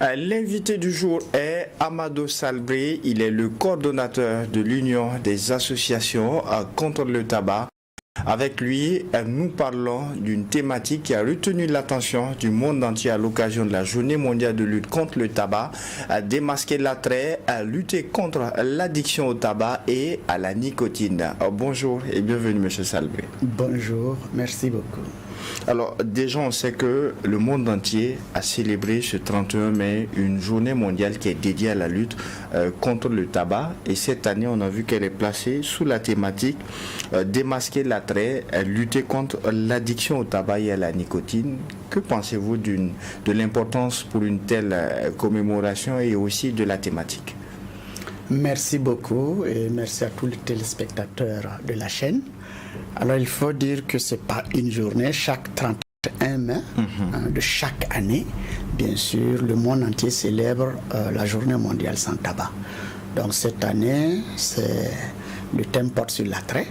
L'invité du jour est Amadou Salbré. Il est le coordonnateur de l'Union des associations contre le tabac. Avec lui, nous parlons d'une thématique qui a retenu l'attention du monde entier à l'occasion de la Journée mondiale de lutte contre le tabac, à démasquer l'attrait, à lutter contre l'addiction au tabac et à la nicotine. Bonjour et bienvenue, M. Salbré. Bonjour, merci beaucoup. Alors, déjà, on sait que le monde entier a célébré ce 31 mai une journée mondiale qui est dédiée à la lutte contre le tabac. Et cette année, on a vu qu'elle est placée sous la thématique démasquer l'attrait, lutter contre l'addiction au tabac et à la nicotine. Que pensez-vous de l'importance pour une telle commémoration et aussi de la thématique? Merci beaucoup et merci à tous les téléspectateurs de la chaîne. Alors il faut dire que ce n'est pas une journée, chaque 31 mai de chaque année, bien sûr, le monde entier célèbre la journée mondiale sans tabac. Donc cette année, le thème porte sur l'attrait.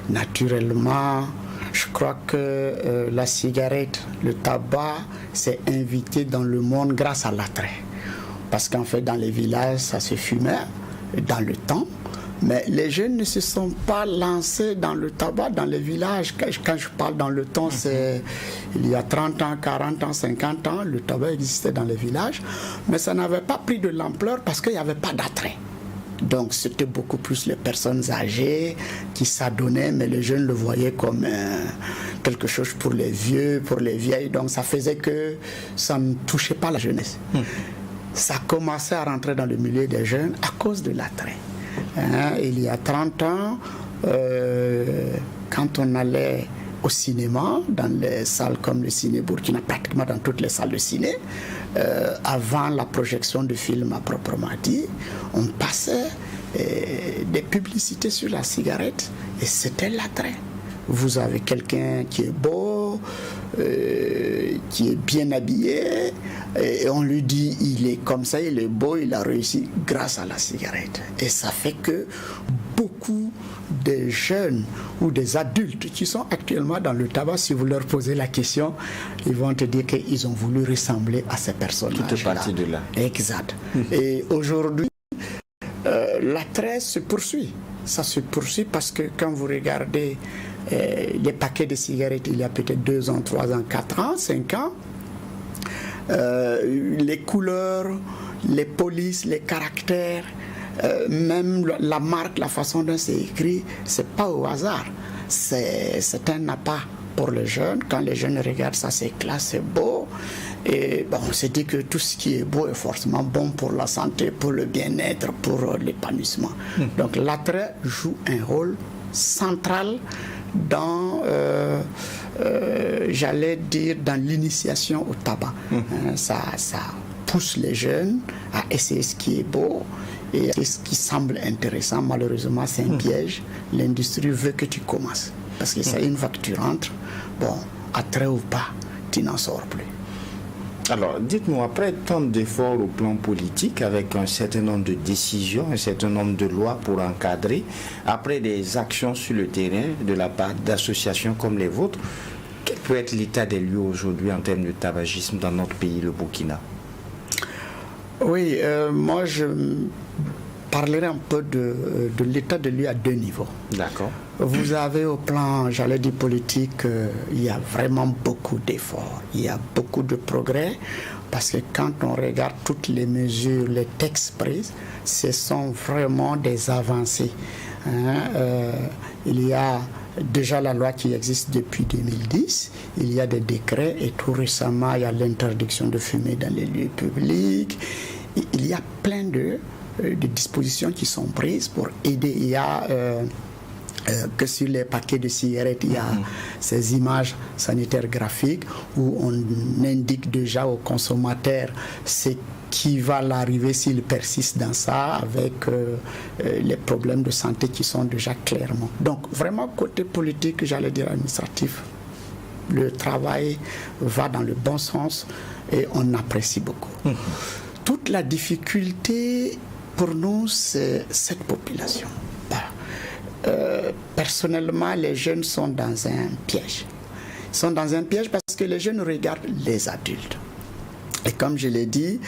Naturellement, je crois que la cigarette, le tabac s'est invité dans le monde grâce à l'attrait. Parce qu'en fait, dans les villages, ça se fumait dans le temps. Mais les jeunes ne se sont pas lancés dans le tabac dans les villages. Quand je parle dans le temps, c'est il y a 30 ans, 40 ans, 50 ans, le tabac existait dans les villages. Mais ça n'avait pas pris de l'ampleur parce qu'il n'y avait pas d'attrait. Donc c'était beaucoup plus les personnes âgées qui s'adonnaient, mais les jeunes le voyaient comme quelque chose pour les vieux, pour les vieilles. Donc ça faisait que ça ne touchait pas la jeunesse. Ça commençait à rentrer dans le milieu des jeunes à cause de l'attrait. Il y a 30 ans, quand on allait au cinéma, dans les salles comme le Ciné Burkina, pratiquement dans toutes les salles de ciné, avant la projection de films à proprement dit, on passait des publicités sur la cigarette et c'était l'attrait. Vous avez quelqu'un qui est beau, qui est bien habillé, et on lui dit il est comme ça, il est beau, il a réussi grâce à la cigarette. Et ça fait que beaucoup de jeunes ou des adultes qui sont actuellement dans le tabac, si vous leur posez la question, ils vont te dire qu'ils ont voulu ressembler à ces personnages-là. Tout est parti de là. Exact. Et aujourd'hui, l'attrait se poursuit. Ça se poursuit parce que quand vous regardez les paquets de cigarettes il y a peut-être 2 ans, 3 ans, 4 ans, 5 ans, les couleurs, les polices, les caractères, même la marque, la façon dont c'est écrit, c'est pas au hasard. C'est un appât pour les jeunes. Quand les jeunes regardent ça, c'est classe, c'est beau. Et bon, on se dit que tout ce qui est beau est forcément bon pour la santé, pour le bien-être, pour l'épanouissement. Donc l'attrait joue un rôle central dans, j'allais dire, dans l'initiation au tabac. Ça pousse les jeunes à essayer ce qui est beau et ce qui semble intéressant. Malheureusement, c'est un piège. L'industrie veut que tu commences. Parce que c'est une fois que tu rentres, bon, attrait ou pas, tu n'en sors plus. Alors, dites-nous, après tant d'efforts au plan politique, avec un certain nombre de décisions, un certain nombre de lois pour encadrer, après des actions sur le terrain de la part d'associations comme les vôtres, quel peut être l'état des lieux aujourd'hui en termes de tabagisme dans notre pays, le Burkina? Oui, moi je parlerai un peu de l'état des lieux à 2 niveaux. D'accord. Vous avez au plan, j'allais dire politique, il y a vraiment beaucoup d'efforts, il y a beaucoup de progrès, parce que quand on regarde toutes les mesures, les textes pris, ce sont vraiment des avancées. Il y a déjà la loi qui existe depuis 2010, il y a des décrets et tout récemment il y a l'interdiction de fumer dans les lieux publics. Il y a plein de dispositions qui sont prises pour aider. Il y a que sur les paquets de cigarettes, il y a ces images sanitaires graphiques où on indique déjà aux consommateurs ce qui va l'arriver s'il persiste dans ça, avec les problèmes de santé qui sont déjà clairement. Donc vraiment côté politique, j'allais dire administratif, le travail va dans le bon sens et on apprécie beaucoup. Toute la difficulté pour nous, c'est cette population. Personnellement, les jeunes sont dans un piège. Ils sont dans un piège parce que les jeunes regardent les adultes. Et comme je l'ai dit,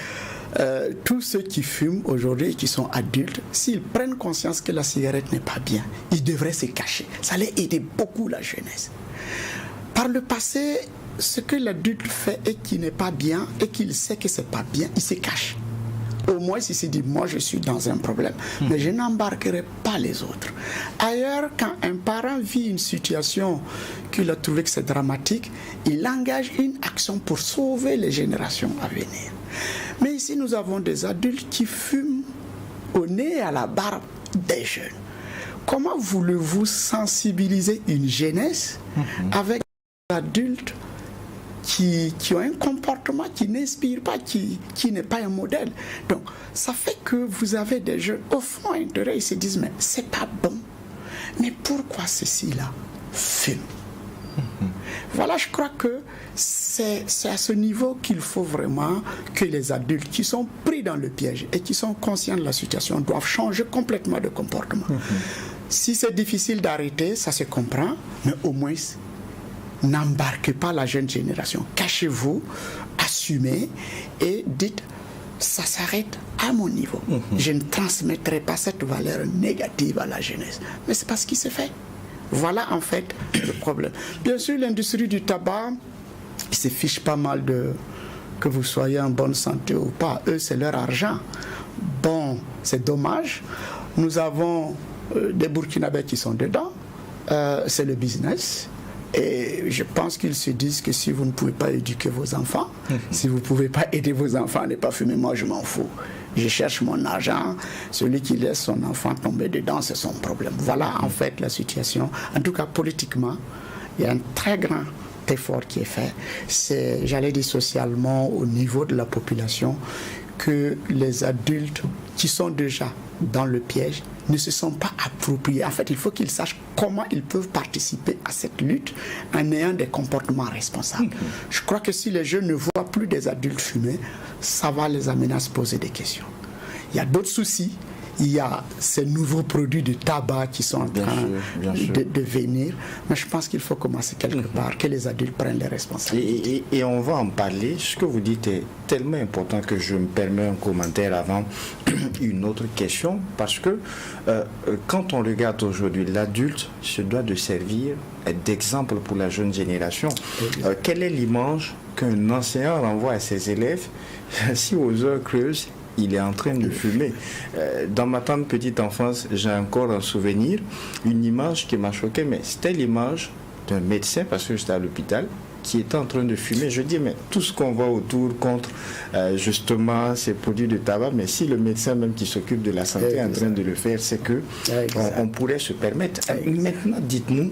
tous ceux qui fument aujourd'hui et qui sont adultes, s'ils prennent conscience que la cigarette n'est pas bien, ils devraient se cacher. Ça allait aider beaucoup la jeunesse. Par le passé, ce que l'adulte fait et qui n'est pas bien et qu'il sait que c'est pas bien, il se cache. Au moins, il se dit, moi je suis dans un problème, mais je n'embarquerai pas les autres. Ailleurs, quand un parent vit une situation qu'il a trouvé que c'est dramatique, il engage une action pour sauver les générations à venir. Mais ici, nous avons des adultes qui fument au nez et à la barbe des jeunes. Comment voulez-vous sensibiliser une jeunesse avec des adultes qui ont un comportement qui n'inspire pas, qui n'est pas un modèle? Donc, ça fait que vous avez des jeunes au fond intérieur, ils se disent, mais c'est pas bon. Mais pourquoi ceci-là fume? Voilà, je crois que c'est à ce niveau qu'il faut vraiment que les adultes qui sont pris dans le piège et qui sont conscients de la situation doivent changer complètement de comportement. Si c'est difficile d'arrêter, ça se comprend, mais au moins, n'embarquez pas la jeune génération. Cachez-vous, assumez et dites, ça s'arrête à mon niveau. Je ne transmettrai pas cette valeur négative à la jeunesse. Mais c'est pas ce qui se fait. Voilà en fait le problème. Bien sûr, l'industrie du tabac, ils se fichent pas mal de que vous soyez en bonne santé ou pas. Eux, c'est leur argent. Bon, c'est dommage. Nous avons des Burkinabés qui sont dedans. C'est le business. Et je pense qu'ils se disent que si vous ne pouvez pas éduquer vos enfants, si vous ne pouvez pas aider vos enfants à ne pas fumer, moi je m'en fous. Je cherche mon argent. Celui qui laisse son enfant tomber dedans, c'est son problème. Voilà en fait la situation. En tout cas, politiquement, il y a un très grand effort qui est fait. C'est, j'allais dire socialement, au niveau de la population, que les adultes qui sont déjà dans le piège ne se sont pas appropriés. En fait, il faut qu'ils sachent comment ils peuvent participer à cette lutte en ayant des comportements responsables. Je crois que si les jeunes ne voient plus des adultes fumer, ça va les amener à se poser des questions. Il y a d'autres soucis. Il y a ces nouveaux produits de tabac qui sont en train de venir. Mais je pense qu'il faut commencer quelque part, que les adultes prennent les responsabilités. Et on va en parler. Ce que vous dites est tellement important que je me permets un commentaire avant une autre question. Parce que quand on regarde aujourd'hui, l'adulte se doit de servir d'exemple pour la jeune génération. Quelle est l'image qu'un enseignant renvoie à ses élèves si aux heures creuses, il est en train de fumer? Dans ma tendre petite enfance, j'ai encore un souvenir, une image qui m'a choqué, mais c'était l'image d'un médecin, parce que j'étais à l'hôpital, qui était en train de fumer. Je dis, mais tout ce qu'on voit autour contre justement ces produits de tabac, mais si le médecin même qui s'occupe de la santé est en train de le faire, c'est que on pourrait se permettre. Maintenant, dites-nous,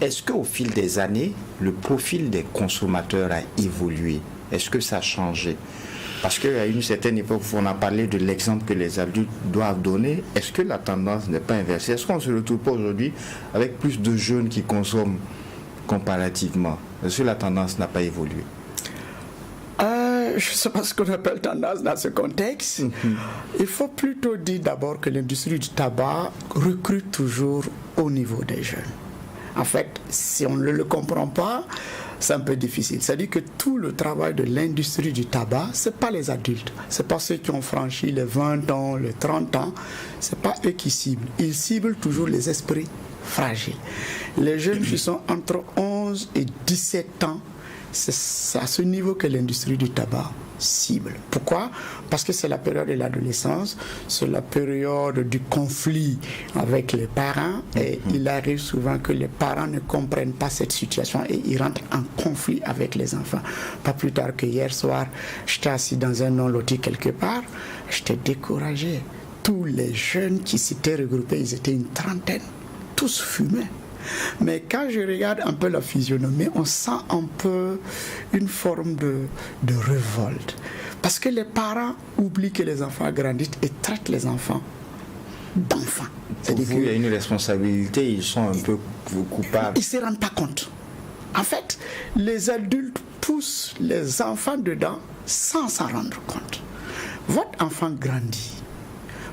est-ce qu'au fil des années, le profil des consommateurs a évolué? Est-ce que ça a changé? Parce qu'à une certaine époque, on a parlé de l'exemple que les adultes doivent donner. Est-ce que la tendance n'est pas inversée? Est-ce qu'on ne se retrouve pas aujourd'hui avec plus de jeunes qui consomment comparativement? Est-ce que la tendance n'a pas évolué? Je ne sais pas ce qu'on appelle tendance dans ce contexte. Il faut plutôt dire d'abord que l'industrie du tabac recrute toujours au niveau des jeunes. En fait, si on ne le comprend pas, c'est un peu difficile. C'est-à-dire que tout le travail de l'industrie du tabac, ce n'est pas les adultes. Ce n'est pas ceux qui ont franchi les 20 ans, les 30 ans. Ce n'est pas eux qui ciblent. Ils ciblent toujours les esprits fragiles. Les jeunes qui sont entre 11 et 17 ans, c'est à ce niveau que l'industrie du tabac cible. Pourquoi? Parce que c'est la période de l'adolescence, c'est la période du conflit avec les parents, et il arrive souvent que les parents ne comprennent pas cette situation et ils rentrent en conflit avec les enfants. Pas plus tard que hier soir, j'étais assis dans un non-loti quelque part, j'étais découragé. Tous les jeunes qui s'étaient regroupés, ils étaient une trentaine, tous fumaient. Mais quand je regarde un peu la physionomie, on sent un peu une forme de révolte. Parce que les parents oublient que les enfants grandissent et traitent les enfants d'enfants. Pour vous, il y a une responsabilité, ils sont un peu coupables. Ils ne se rendent pas compte. En fait, les adultes poussent les enfants dedans sans s'en rendre compte. Votre enfant grandit.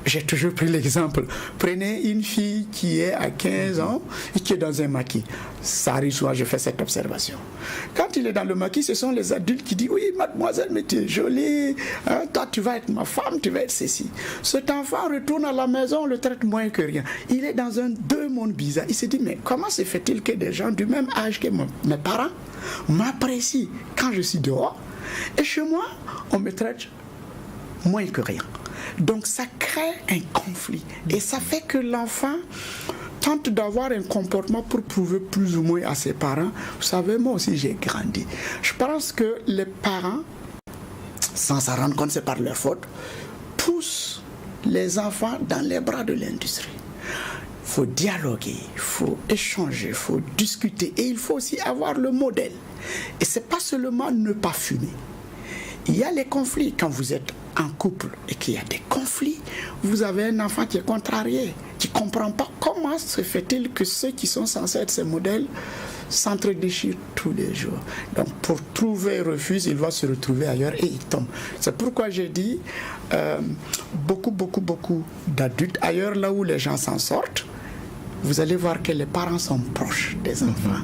j'ai toujours pris l'exemple. Prenez une fille qui est à 15 ans et qui est dans un maquis. Ça arrive souvent, je fais cette observation. Quand il est dans le maquis, ce sont les adultes qui disent « Oui, mademoiselle, mais tu es jolie, hein, toi tu vas être ma femme, tu vas être ceci. » Cet enfant retourne à la maison, on le traite moins que rien. Il est dans deux mondes bizarres. Il se dit « Mais comment se fait-il que des gens du même âge que mes parents m'apprécient quand je suis dehors et chez moi, on me traite moins que rien. » Donc ça crée un conflit et ça fait que l'enfant tente d'avoir un comportement pour prouver plus ou moins à ses parents. Vous savez, moi aussi j'ai grandi. Je pense que les parents, sans s'en rendre compte, c'est par leur faute, poussent les enfants dans les bras de l'industrie. Il faut dialoguer, il faut échanger, il faut discuter et il faut aussi avoir le modèle. Et c'est pas seulement ne pas fumer. Il y a les conflits. Quand vous êtes en couple et qu'il y a des conflits, vous avez un enfant qui est contrarié, qui ne comprend pas comment se fait-il que ceux qui sont censés être ces modèles s'entre-déchirent tous les jours. Donc pour trouver refuge, il va se retrouver ailleurs et il tombe. C'est pourquoi j'ai dit beaucoup d'adultes, ailleurs là où les gens s'en sortent, vous allez voir que les parents sont proches des enfants.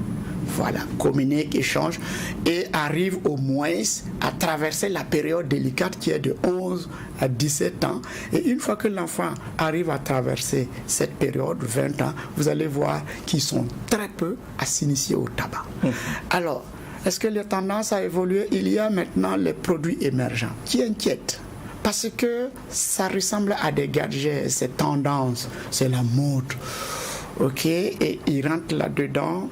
Voilà, communiquent, échangent et arrivent au moins à traverser la période délicate qui est de 11 à 17 ans. Et une fois que l'enfant arrive à traverser cette période, 20 ans, vous allez voir qu'ils sont très peu à s'initier au tabac. Alors, est-ce que les tendances ont évolué? Il y a maintenant les produits émergents qui inquiètent. Parce que ça ressemble à des gadgets, c'est tendance, c'est la mode. Ok, et ils rentrent là-dedans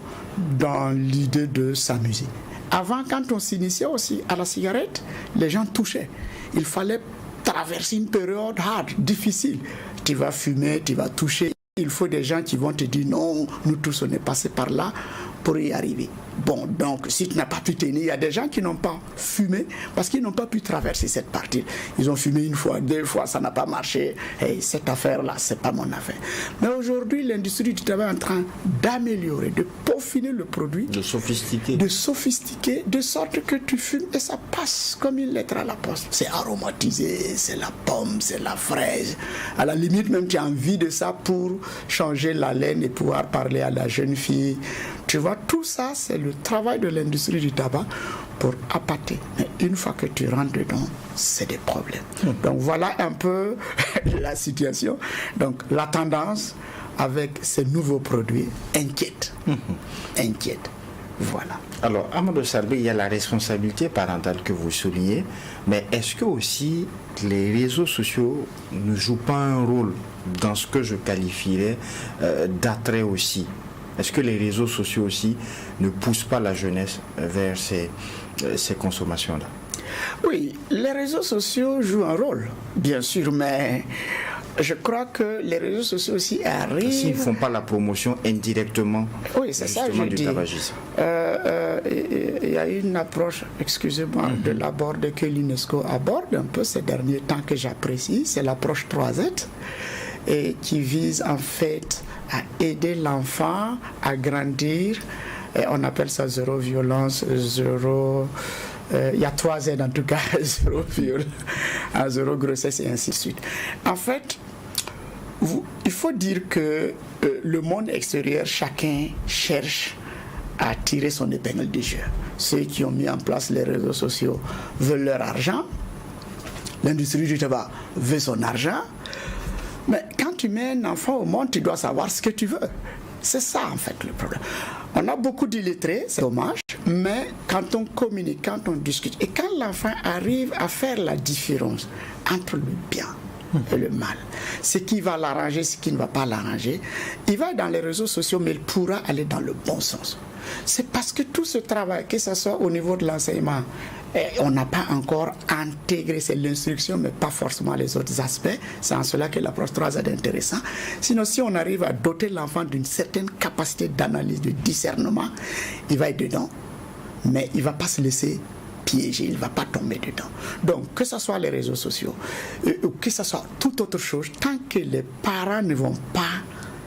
dans l'idée de s'amuser. Avant, quand on s'initiait aussi à la cigarette, les gens touchaient. Il fallait traverser une période hard, difficile. Tu vas fumer, tu vas toucher. Il faut des gens qui vont te dire non, nous tous on est passés par là pour y arriver. Bon, donc si tu n'as pas pu tenir, il y a des gens qui n'ont pas fumé parce qu'ils n'ont pas pu traverser cette partie. Ils ont fumé une fois, deux fois, ça n'a pas marché. Hey, cette affaire-là, c'est pas mon affaire. Mais aujourd'hui, l'industrie du tabac est en train d'améliorer, de peaufiner le produit. De sophistiquer. De sophistiquer, de sorte que tu fumes et ça passe comme une lettre à la poste. C'est aromatisé, c'est la pomme, c'est la fraise. À la limite, même tu as envie de ça pour changer l'haleine et pouvoir parler à la jeune fille. Tu vois, tout ça, c'est le travail de l'industrie du tabac pour appâter. Mais une fois que tu rentres dedans, c'est des problèmes. Donc voilà un peu la situation. Donc la tendance avec ces nouveaux produits inquiète. Inquiète. Voilà. Alors, Amadou Salbé, il y a la responsabilité parentale que vous soulignez, mais est-ce que aussi les réseaux sociaux ne jouent pas un rôle dans ce que je qualifierais d'attrait aussi? Est-ce que les réseaux sociaux aussi ne poussent pas la jeunesse vers ces consommations-là? Oui, les réseaux sociaux jouent un rôle, bien sûr, mais je crois que les réseaux sociaux aussi arrivent... S'ils ne font pas la promotion indirectement, oui, c'est ça, je dis. Tabagisme. Il y a une approche, excusez-moi, de l'aborde que l'UNESCO aborde un peu ces derniers temps que j'apprécie, c'est l'approche 3Z, et qui vise en fait à aider l'enfant à grandir. Et on appelle ça zéro violence, zéro... il y a 3 Z en tout cas, zéro viol, zéro grossesse et ainsi de suite. En fait, il faut dire que le monde extérieur, chacun cherche à tirer son épingle du jeu. Ceux qui ont mis en place les réseaux sociaux veulent leur argent. L'industrie du tabac veut son argent. Mais quand tu mets un enfant au monde, tu dois savoir ce que tu veux. C'est ça en fait le problème. On a beaucoup d'illettrés, c'est dommage, mais quand on communique, quand on discute, et quand l'enfant arrive à faire la différence entre le bien et le mal, ce qui va l'arranger, ce qui ne va pas l'arranger, il va dans les réseaux sociaux, mais il pourra aller dans le bon sens. C'est parce que tout ce travail, que ce soit au niveau de l'enseignement, on n'a pas encore intégré, c'est l'instruction, mais pas forcément les autres aspects. C'est en cela que l'approche 3 est intéressante. Sinon, si on arrive à doter l'enfant d'une certaine capacité d'analyse, de discernement, il va être dedans, mais il ne va pas se laisser piéger, il ne va pas tomber dedans. Donc, que ce soit les réseaux sociaux, ou que ce soit toute autre chose, tant que les parents ne vont pas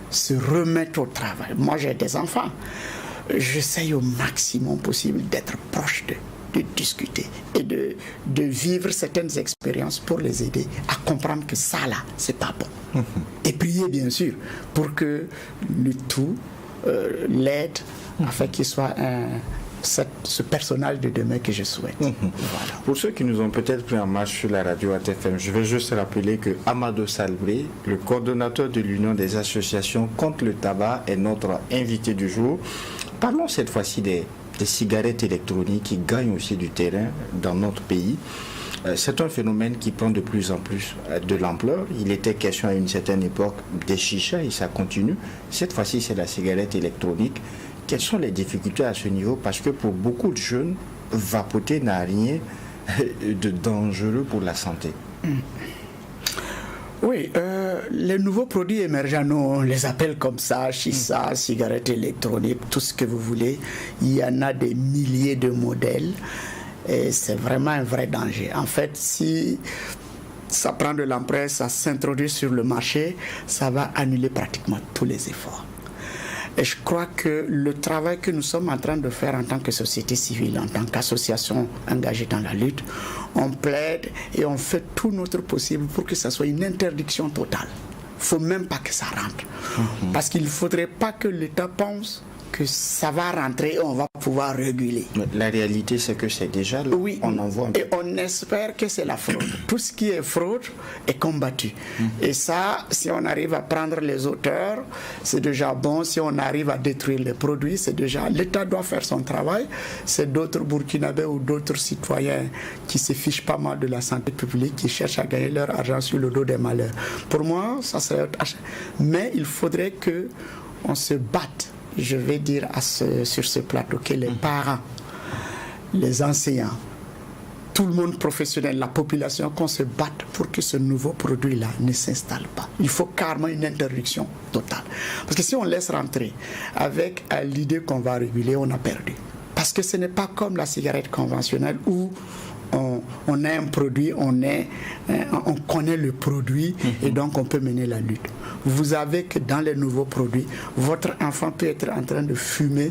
se remettre au travail. Moi, j'ai des enfants. J'essaye au maximum possible d'être proche d'eux. de discuter et de vivre certaines expériences pour les aider à comprendre que ça là, c'est pas bon. Et prier bien sûr pour que le tout l'aide afin qu'il soit ce personnage de demain que je souhaite. Voilà. Pour ceux qui nous ont peut-être pris en marche sur la radio ATFM, je vais juste rappeler que Amadou Salbré, le coordonnateur de l'Union des associations contre le tabac, est notre invité du jour. Parlons cette fois-ci des cigarettes électroniques qui gagnent aussi du terrain dans notre pays. C'est un phénomène qui prend de plus en plus de l'ampleur. Il était question à une certaine époque des chichas et ça continue. Cette fois-ci, c'est la cigarette électronique. Quelles sont les difficultés à ce niveau? Parce que pour beaucoup de jeunes, vapoter n'a rien de dangereux pour la santé. Oui, les nouveaux produits émergents, on les appelle comme ça, chicha, cigarettes électroniques, tout ce que vous voulez. Il y en a des milliers de modèles et c'est vraiment un vrai danger. En fait, si ça prend de l'ampleur, ça s'introduit sur le marché, ça va annuler pratiquement tous les efforts. Et je crois que le travail que nous sommes en train de faire en tant que société civile, en tant qu'association engagée dans la lutte, on plaide et on fait tout notre possible pour que ça soit une interdiction totale. Il ne faut même pas que ça rentre. Parce qu'il ne faudrait pas que l'État pense que ça va rentrer et on va pouvoir réguler. Mais la réalité, c'est que c'est déjà là. Oui, on en voit un peu. Et on espère que c'est la fraude. Tout ce qui est fraude est combattu. Et ça, si on arrive à prendre les auteurs, c'est déjà bon. Si on arrive à détruire les produits, c'est déjà... L'État doit faire son travail. C'est d'autres Burkinabés ou d'autres citoyens qui se fichent pas mal de la santé publique, qui cherchent à gagner leur argent sur le dos des malheurs. Pour moi, ça serait... Mais il faudrait qu'on se batte. Je vais dire sur ce plateau que les parents, les enseignants, tout le monde professionnel, la population, qu'on se batte pour que ce nouveau produit-là ne s'installe pas. Il faut carrément une interdiction totale. Parce que si on laisse rentrer avec l'idée qu'on va réguler, on a perdu. Parce que ce n'est pas comme la cigarette conventionnelle où on a un produit, on connaît le produit et donc on peut mener la lutte. Vous avez que dans les nouveaux produits, votre enfant peut être en train de fumer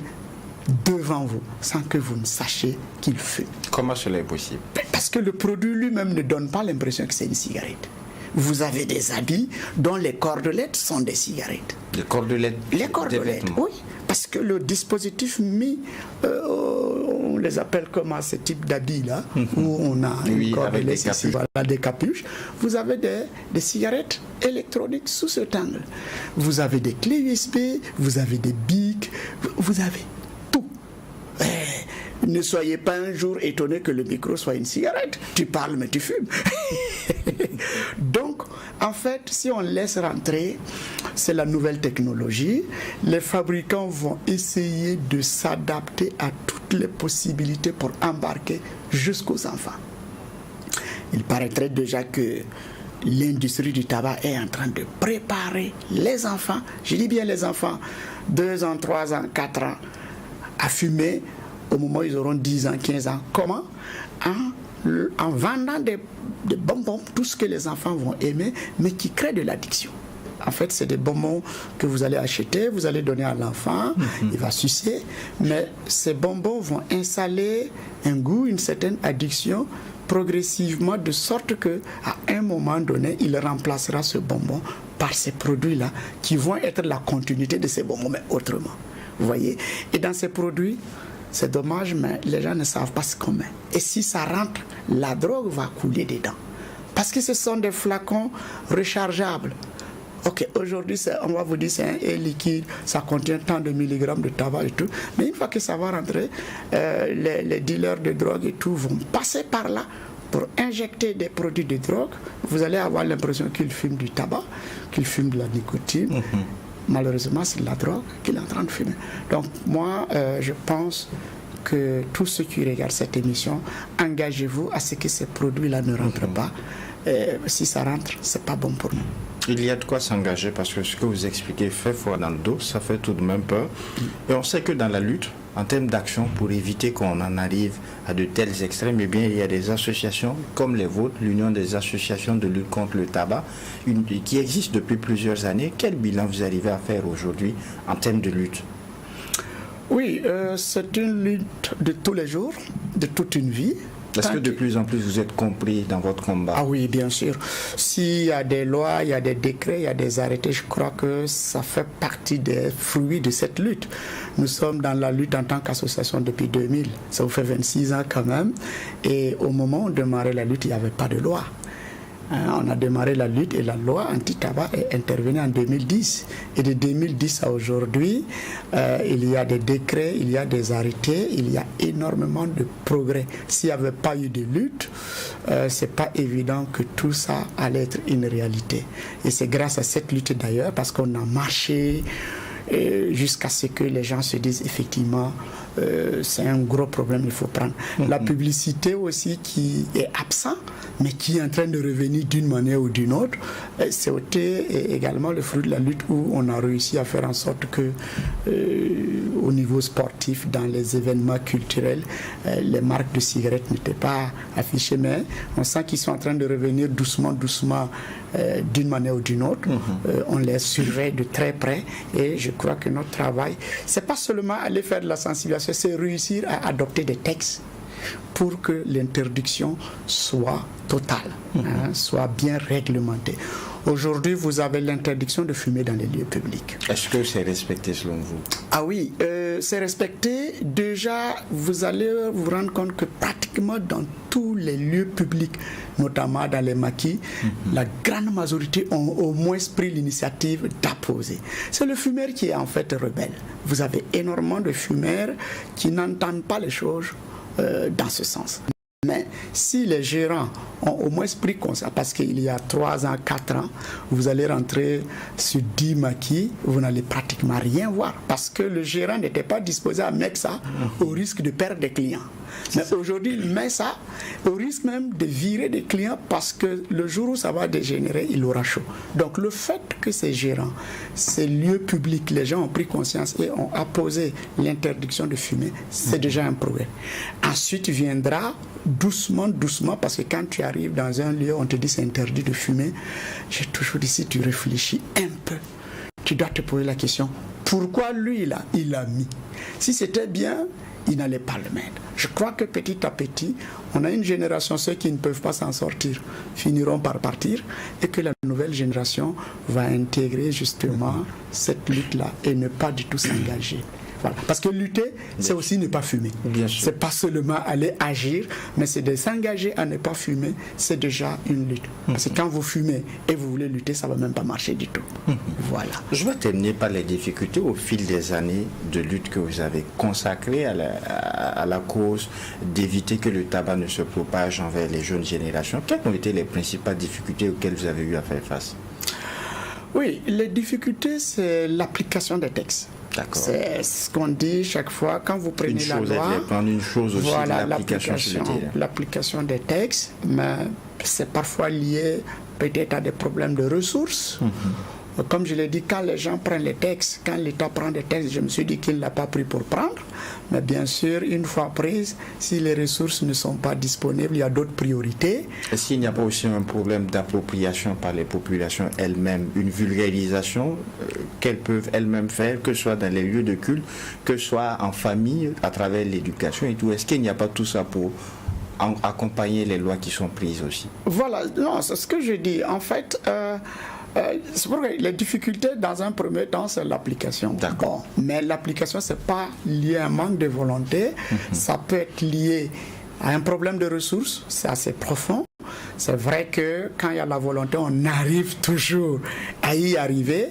devant vous sans que vous ne sachiez qu'il fume. Comment cela est possible? Parce que le produit lui-même ne donne pas l'impression que c'est une cigarette. Vous avez des habits dont les cordelettes sont des cigarettes. Les cordelettes? Les cordelettes, oui. Parce que le dispositif mis, on les appelle comment ce type d'habits-là, où on a une cordelette ici, voilà, des capuches. Vous avez des cigarettes électroniques sous cet angle. Vous avez des clés USB, vous avez des bics, vous avez tout. Ne soyez pas un jour étonné que le micro soit une cigarette. Tu parles mais tu fumes. Donc, en fait, si on laisse rentrer, c'est la nouvelle technologie. Les fabricants vont essayer de s'adapter à toutes les possibilités pour embarquer jusqu'aux enfants. Il paraîtrait déjà que l'industrie du tabac est en train de préparer les enfants, je dis bien les enfants, 2 ans, 3 ans, 4 ans, à fumer au moment où ils auront 10 ans, 15 ans. Comment? En vendant des bonbons, tout ce que les enfants vont aimer, mais qui créent de l'addiction. En fait, c'est des bonbons que vous allez acheter, vous allez donner à l'enfant, il va sucer, mais ces bonbons vont installer un goût, une certaine addiction, progressivement, de sorte que à un moment donné, il remplacera ce bonbon par ces produits-là, qui vont être la continuité de ces bonbons, mais autrement. Vous voyez? Et dans ces produits, c'est dommage, mais les gens ne savent pas ce qu'on met. Et si ça rentre, la drogue va couler dedans. Parce que ce sont des flacons rechargeables. Ok, aujourd'hui, on va vous dire c'est un liquide, ça contient tant de milligrammes de tabac et tout. Mais une fois que ça va rentrer, les dealers de drogue et tout vont passer par là pour injecter des produits de drogue. Vous allez avoir l'impression qu'ils fument du tabac, qu'ils fument de la nicotine. Malheureusement, c'est de la drogue qu'il est en train de fumer. Donc, moi, je pense que tous ceux qui regardent cette émission, engagez-vous à ce que ces produits-là ne rentrent pas. Si ça rentre, c'est pas bon pour nous. Il y a de quoi s'engager parce que ce que vous expliquez fait froid dans le dos, ça fait tout de même peur. Et on sait que dans la lutte, en termes d'action, pour éviter qu'on en arrive à de tels extrêmes, eh bien, il y a des associations comme les vôtres, l'Union des associations de lutte contre le tabac, qui existe depuis plusieurs années. Quel bilan vous arrivez à faire aujourd'hui en termes de lutte? Oui, c'est une lutte de tous les jours. de toute une vie. Est-ce que de plus en plus vous êtes compris dans votre combat? Ah oui, bien sûr. S'il y a des lois, il y a des décrets, il y a des arrêtés, je crois que ça fait partie des fruits de cette lutte. Nous sommes dans la lutte en tant qu'association depuis 2000. Ça vous fait 26 ans quand même. Et au moment où on démarrait la lutte, il n'y avait pas de loi. On a démarré la lutte et la loi anti-tabac est intervenue en 2010. Et de 2010 à aujourd'hui, il y a des décrets, il y a des arrêtés, il y a énormément de progrès. S'il n'y avait pas eu de lutte, c'est pas évident que tout ça allait être une réalité. Et c'est grâce à cette lutte d'ailleurs, parce qu'on a marché jusqu'à ce que les gens se disent effectivement c'est un gros problème, il faut prendre. La publicité aussi qui est absente, mais qui est en train de revenir d'une manière ou d'une autre, c'était également le fruit de la lutte où on a réussi à faire en sorte que au niveau sportif, dans les événements culturels, les marques de cigarettes n'étaient pas affichées, mais on sent qu'ils sont en train de revenir doucement d'une manière ou d'une autre. On les surveille de très près et je crois que notre travail, c'est pas seulement aller faire de la sensibilisation, c'est réussir à adopter des textes pour que l'interdiction soit totale, soit bien réglementée. Aujourd'hui, vous avez l'interdiction de fumer dans les lieux publics. Est-ce que c'est respecté selon vous? Ah oui, c'est respecté. Déjà, vous allez vous rendre compte que pratiquement dans tous les lieux publics, notamment dans les maquis, la grande majorité ont au moins pris l'initiative d'apposer. C'est le fumeur qui est en fait rebelle. Vous avez énormément de fumeurs qui n'entendent pas les choses dans ce sens. Mais si les gérants ont au moins pris conscience, parce qu'il y a 3 ans, 4 ans, vous allez rentrer sur 10 maquis, vous n'allez pratiquement rien voir, parce que le gérant n'était pas disposé à mettre ça au risque de perdre des clients. Mais aujourd'hui, il met ça au risque même de virer des clients parce que le jour où ça va dégénérer, il aura chaud. Donc le fait que ces gérants, ces lieux publics, les gens ont pris conscience et ont apposé l'interdiction de fumer, c'est déjà un progrès. Ensuite viendra doucement, parce que quand tu arrives dans un lieu, on te dit c'est interdit de fumer, j'ai toujours dit si tu réfléchis un peu, tu dois te poser la question, pourquoi lui là, il l'a mis? Si c'était bien, il n'allait pas le mettre. Je crois que petit à petit, on a une génération, ceux qui ne peuvent pas s'en sortir finiront par partir et que la nouvelle génération va intégrer justement cette lutte-là et ne pas du tout s'engager. Voilà. Parce que lutter, c'est aussi ne pas fumer. C'est pas seulement aller agir, mais c'est de s'engager à ne pas fumer, c'est déjà une lutte. Parce que quand vous fumez et vous voulez lutter, ça va même pas marcher du tout. Voilà. Je vais terminer par les difficultés au fil des années de lutte que vous avez consacrées à la cause d'éviter que le tabac ne se propage envers les jeunes générations. Quelles ont été les principales difficultés auxquelles vous avez eu à faire face? Oui, les difficultés, c'est l'application des textes. D'accord. C'est ce qu'on dit chaque fois quand vous prenez la loi. Une chose aussi, voilà, l'application des textes, mais c'est parfois lié peut-être à des problèmes de ressources. Comme je l'ai dit, quand les gens prennent les textes, quand l'État prend des textes, je me suis dit qu'il ne l'a pas pris pour prendre. Mais bien sûr, une fois prise, si les ressources ne sont pas disponibles, il y a d'autres priorités. Est-ce qu'il n'y a pas aussi un problème d'appropriation par les populations elles-mêmes, une vulgarisation qu'elles peuvent elles-mêmes faire, que ce soit dans les lieux de culte, que ce soit en famille, à travers l'éducation et tout? Est-ce qu'il n'y a pas tout ça pour accompagner les lois qui sont prises aussi? Voilà, non, c'est ce que je dis. En fait, c'est pour les difficultés dans un premier temps, c'est l'application. D'accord. Bon, mais l'application, c'est pas lié à un manque de volonté. Ça peut être lié à un problème de ressources. C'est assez profond. C'est vrai que quand il y a la volonté, on arrive toujours à y arriver.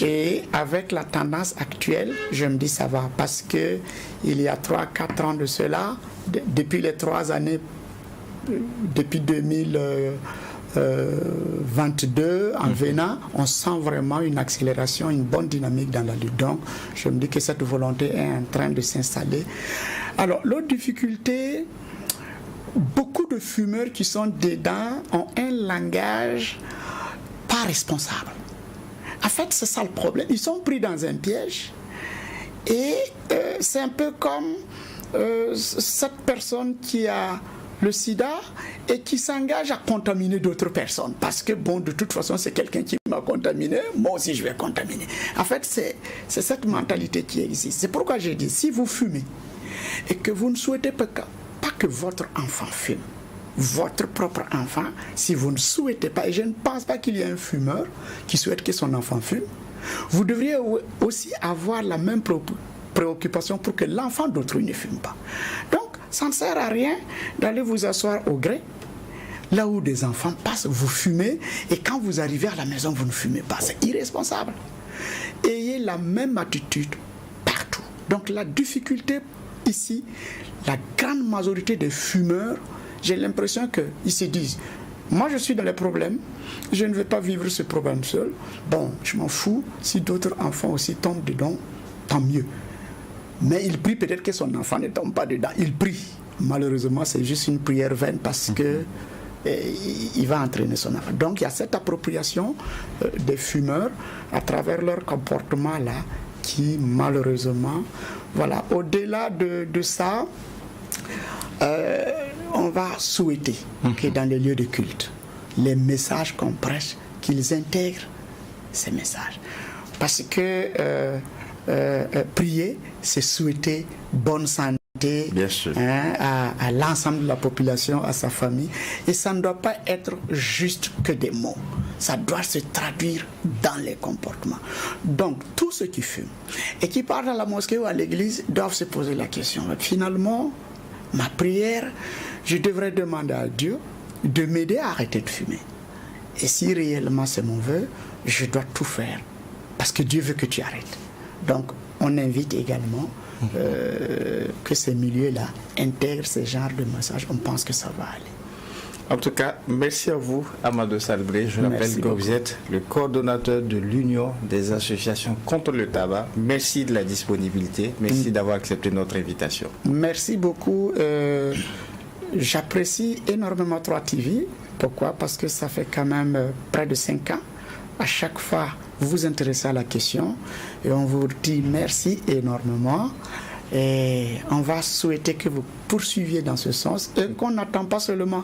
Et avec la tendance actuelle, je me dis ça va. Parce que il y a 3-4 ans de cela, depuis les 3 années, depuis 2022 en venant, on sent vraiment une accélération, une bonne dynamique dans la lutte. Donc, je me dis que cette volonté est en train de s'installer. Alors, l'autre difficulté, beaucoup de fumeurs qui sont dedans ont un langage pas responsable. En fait, c'est ça le problème. Ils sont pris dans un piège et c'est un peu comme cette personne qui a le sida et qui s'engage à contaminer d'autres personnes parce que bon, de toute façon c'est quelqu'un qui m'a contaminé, moi aussi je vais contaminer. En fait c'est cette mentalité qui existe. C'est pourquoi j'ai dit, si vous fumez et que vous ne souhaitez pas que votre enfant fume, votre propre enfant, si vous ne souhaitez pas, et je ne pense pas qu'il y ait un fumeur qui souhaite que son enfant fume, vous devriez aussi avoir la même préoccupation pour que l'enfant d'autrui ne fume pas. Donc, ça ne sert à rien d'aller vous asseoir au gré, là où des enfants passent, vous fumez, et quand vous arrivez à la maison, vous ne fumez pas. C'est irresponsable. Ayez la même attitude partout. Donc, la difficulté ici, la grande majorité des fumeurs, j'ai l'impression qu'ils se disent, moi je suis dans les problèmes, je ne vais pas vivre ce problème seul. Bon, je m'en fous, si d'autres enfants aussi tombent dedans, tant mieux. Mais il prie peut-être que son enfant ne tombe pas dedans. Il prie. Malheureusement, c'est juste une prière vaine parce que il va entraîner son enfant. Donc il y a cette appropriation des fumeurs à travers leur comportement là qui malheureusement, voilà, au-delà de ça, on va souhaiter que dans les lieux de culte, les messages qu'on prêche, qu'ils intègrent ces messages. Parce que prier, c'est souhaiter bonne santé à l'ensemble de la population, à sa famille. Et ça ne doit pas être juste que des mots. Ça doit se traduire dans les comportements. Donc, tous ceux qui fument et qui partent à la mosquée ou à l'église doivent se poser la question. Finalement, ma prière, je devrais demander à Dieu de m'aider à arrêter de fumer. Et si réellement c'est mon vœu, je dois tout faire. Parce que Dieu veut que tu arrêtes. Donc, on invite également que ces milieux-là intègrent ce genre de message. On pense que ça va aller. En tout cas, merci à vous, Amadou Salbré. Je rappelle que vous êtes le coordonnateur de l'Union des associations contre le tabac. Merci de la disponibilité. Merci d'avoir accepté notre invitation. Merci beaucoup. J'apprécie énormément 3TV. Pourquoi? Parce que ça fait quand même près de 5 ans. À chaque fois, vous vous intéressez à la question et on vous dit merci énormément. Et on va souhaiter que vous poursuiviez dans ce sens et qu'on n'attend pas seulement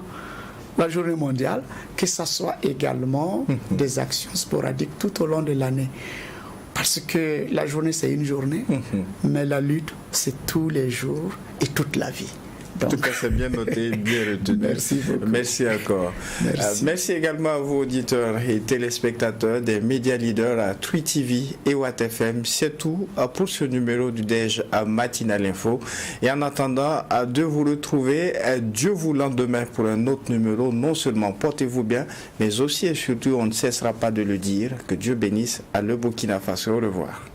la journée mondiale, que ce soit également des actions sporadiques tout au long de l'année. Parce que la journée, c'est une journée, mais la lutte, c'est tous les jours et toute la vie. En tout cas, c'est bien noté, bien retenu. Merci beaucoup. Merci encore. Merci également à vos auditeurs et téléspectateurs des médias leaders à 3TV et Watt FM. C'est tout pour ce numéro du DEJ à Matinal Info. Et en attendant de vous retrouver, Dieu voulant demain pour un autre numéro, non seulement portez-vous bien, mais aussi et surtout, on ne cessera pas de le dire, que Dieu bénisse à le Burkina Faso. Au revoir.